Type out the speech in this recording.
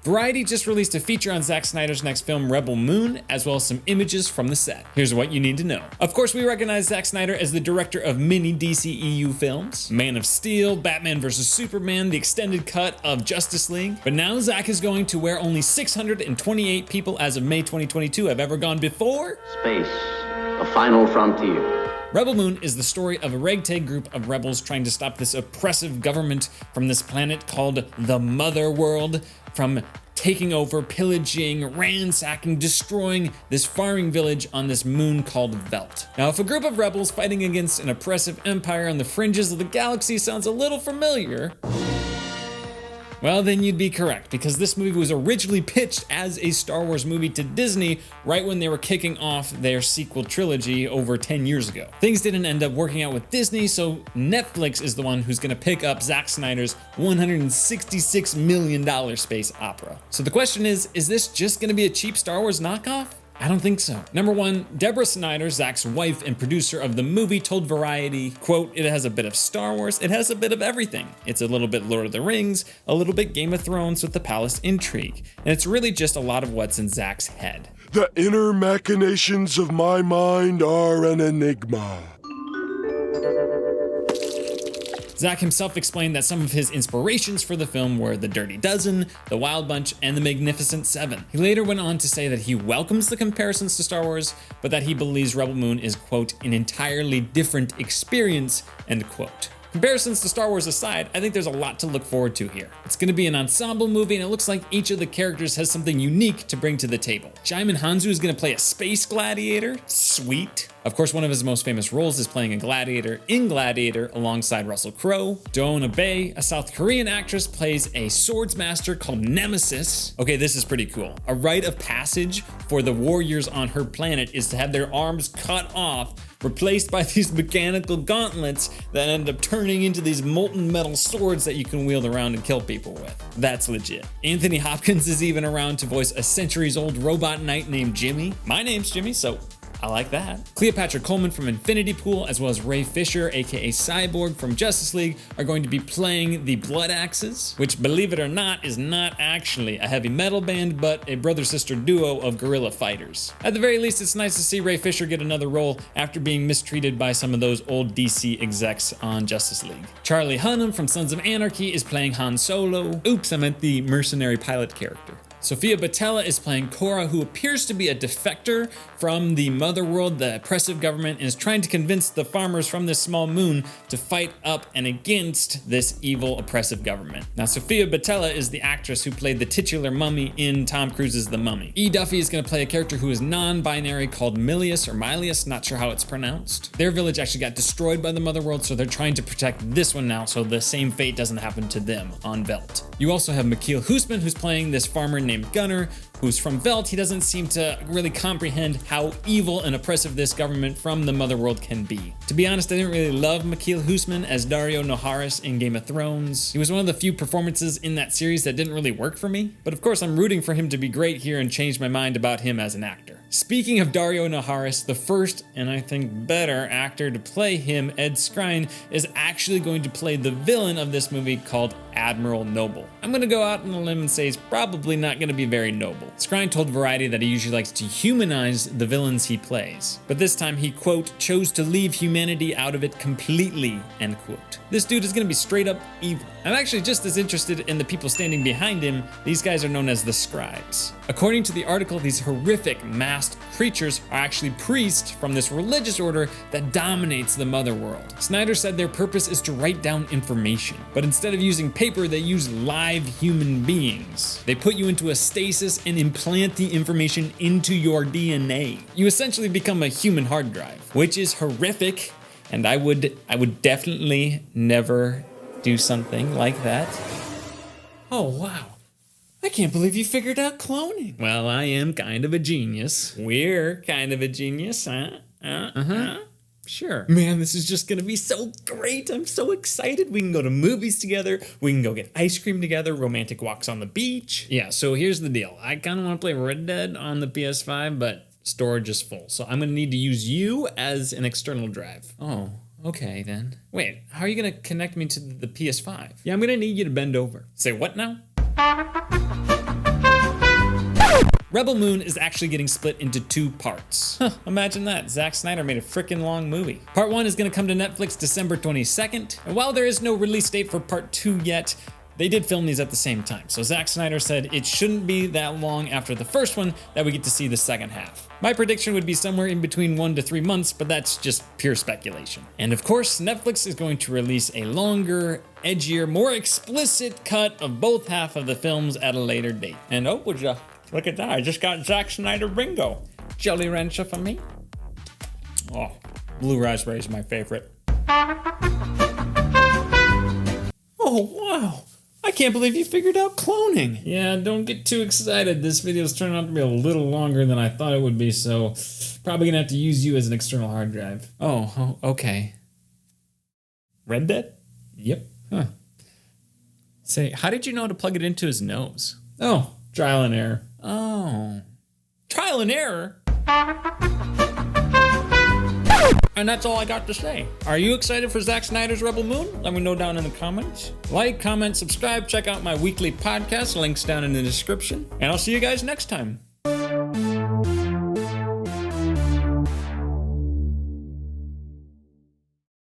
Variety just released a feature on Zack Snyder's next film, Rebel Moon, as well as some images from the set. Here's what you need to know. Of course, we recognize Zack Snyder as the director of many DCEU films, Man of Steel, Batman vs. Superman, the extended cut of Justice League. But now Zack is going to where only 628 people as of May 2022 have ever gone before. Space, the final frontier. Rebel Moon is the story of a ragtag group of rebels trying to stop this oppressive government from this planet called the Mother World from taking over, pillaging, ransacking, destroying this farming village on this moon called Velt. Now, if a group of rebels fighting against an oppressive empire on the fringes of the galaxy sounds a little familiar, well, then you'd be correct, because this movie was originally pitched as a Star Wars movie to Disney right when they were kicking off their sequel trilogy over 10 years ago. Things didn't end up working out with Disney, so Netflix is the one who's gonna pick up Zack Snyder's $166 million space opera. So the question is this just gonna be a cheap Star Wars knockoff? I don't think so. Number one, Deborah Snyder, Zack's wife and producer of the movie, told Variety, quote, "It has a bit of Star Wars, it has a bit of everything. It's a little bit Lord of the Rings, a little bit Game of Thrones with the palace intrigue. And it's really just a lot of what's in Zack's head. The inner machinations of my mind are an enigma." Zack himself explained that some of his inspirations for the film were The Dirty Dozen, The Wild Bunch, and The Magnificent Seven. He later went on to say that he welcomes the comparisons to Star Wars, but that he believes Rebel Moon is, quote, "an entirely different experience," end quote. Comparisons to Star Wars aside, I think there's a lot to look forward to here. It's gonna be an ensemble movie, and it looks like each of the characters has something unique to bring to the table. Djimon Hounsou is gonna play a space gladiator. Sweet. Of course, one of his most famous roles is playing a gladiator in Gladiator alongside Russell Crowe. Doona Bae, a South Korean actress, plays a swords master called Nemesis. Okay, this is pretty cool. A rite of passage for the warriors on her planet is to have their arms cut off, replaced by these mechanical gauntlets that end up turning into these molten metal swords that you can wield around and kill people with. That's legit. Anthony Hopkins is even around to voice a centuries-old robot knight named Jimmy. My name's Jimmy, so I like that. Cleopatra Coleman from Infinity Pool, as well as Ray Fisher, aka Cyborg from Justice League, are going to be playing the Blood Axes, which, believe it or not, is not actually a heavy metal band, but a brother-sister duo of guerrilla fighters. At the very least, it's nice to see Ray Fisher get another role after being mistreated by some of those old DC execs on Justice League. Charlie Hunnam from Sons of Anarchy is playing Han Solo. Oops, I meant the mercenary pilot character. Sofia Boutella is playing Cora, who appears to be a defector from the Mother World, the oppressive government, and is trying to convince the farmers from this small moon to fight up and against this evil, oppressive government. Now, Sofia Boutella is the actress who played the titular mummy in Tom Cruise's The Mummy. E. Duffy is going to play a character who is non-binary called Milius or Milius, not sure how it's pronounced. Their village actually got destroyed by the Mother World, so they're trying to protect this one now so the same fate doesn't happen to them on Velt. You also have Mikhail Husman, who's playing this farmer named Gunner, who's from Velt. He doesn't seem to really comprehend how evil and oppressive this government from the Mother World can be. To be honest, I didn't really love Mikhail Husman as Dario Naharis in Game of Thrones. He was one of the few performances in that series that didn't really work for me, but of course I'm rooting for him to be great here and change my mind about him as an actor. Speaking of Dario Naharis, the first, and I think better, actor to play him, Ed Skrein, is actually going to play the villain of this movie called Admiral Noble. I'm gonna go out on a limb and say he's probably not gonna be very noble. Skrein told Variety that he usually likes to humanize the villains he plays, but this time he, quote, chose to leave humanity out of it completely, end quote. This dude is gonna be straight up evil. I'm actually just as interested in the people standing behind him. These guys are known as the Scribes. According to the article, these horrific masked creatures are actually priests from this religious order that dominates the Mother World. Snyder said their purpose is to write down information, but instead of using paper, they use live human beings. They put you into a stasis and implant the information into your DNA. You essentially become a human hard drive, which is horrific, and I would definitely never do something like that. Oh, wow. I can't believe you figured out cloning. Well, I am kind of a genius. We're kind of a genius, huh? Sure. Man, this is just gonna be so great. I'm so excited. We can go to movies together. We can go get ice cream together, romantic walks on the beach. Yeah, so here's the deal. I kind of want to play Red Dead on the PS5, but storage is full. So I'm gonna need to use you as an external drive. Oh, okay then. Wait, how are you gonna connect me to the PS5? Yeah, I'm gonna need you to bend over. Say what now? Rebel Moon is actually getting split into 2 parts. Imagine that, Zack Snyder made a frickin' long movie. Part 1 is gonna come to Netflix December 22nd, and while there is no release date for Part 2 yet, they did film these at the same time, so Zack Snyder said it shouldn't be that long after the first one that we get to see the second half. My prediction would be somewhere in between 1 to 3 months, but that's just pure speculation. And of course, Netflix is going to release a longer, edgier, more explicit cut of both half of the films at a later date. And oh, would ya look at that, I just got Zack Snyder bingo. Jelly Rancher for me. Oh, blue raspberry is my favorite. Oh, wow. I can't believe you figured out cloning. Yeah, don't get too excited. This video's turning out to be a little longer than I thought it would be, so probably gonna have to use you as an external hard drive. Oh, okay. Read that? Yep. Huh. Say, how did you know to plug it into his nose? Oh, trial and error. Oh. Trial and error? And that's all I got to say. Are you excited for Zack Snyder's Rebel Moon? Let me know down in the comments. Like, comment, subscribe, check out my weekly podcast, links down in the description. And I'll see you guys next time.